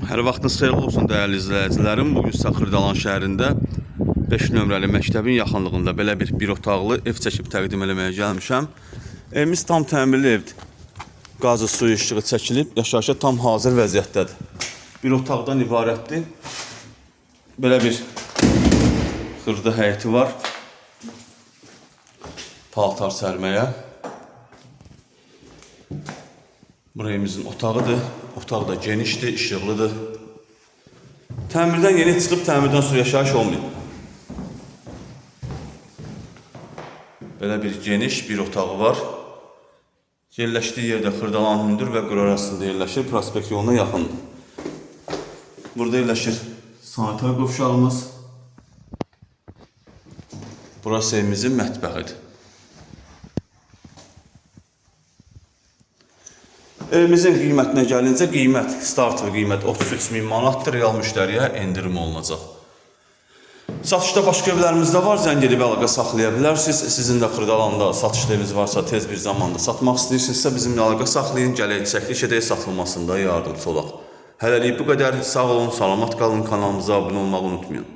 Hər vaxtınız xeyirli olsun dəyərli izləyicilərim. Bugün Xırdalan şəhərində 5 nömrəli məktəbin yaxınlığında belə bir otaqlı ev çəkib təqdim eləməyə gəlmişəm. Evimiz tam təmirli evdir. Qazı, suyu, işığı çəkilib, yaşayışa tam hazır vəziyyətdədir. Bir otaqdan ibarətdir. Belə bir xırda həyəti var. Paltar sərməyə. Bura evimizin otağıdır. Otaq da genişdir, işıqlıdır. Təmirdən yeni çıxıb, təmirdən sonra yaşayış olmayıb. Belə bir geniş bir otağı var. Yerləşdiyi yerdə Xırdalan Hündür və Qür arasında yerləşir. Prospekt yoluna yaxındır. Burada yerləşir sanitar qovşağımız. Burası evimizin mətbəxidir. Evimizin qiymətinə gəlincə, start qiymət 33.000 manatdır, real müştəriyə endirim olunacaq. Satışda başqa evlərimiz də var, zəng edib əlaqə saxlaya bilərsiniz. Sizin də Xırdalanda satışda eviniz varsa, tez bir zamanda satmaq istəyirsinizsə, bizimlə əlaqə saxlayın, gələk çəkiliş edək, satılmasında yardımcı olaq. Hələlik bu qədər, sağ olun, salamat qalın, kanalımıza abunə olmağı unutmayın.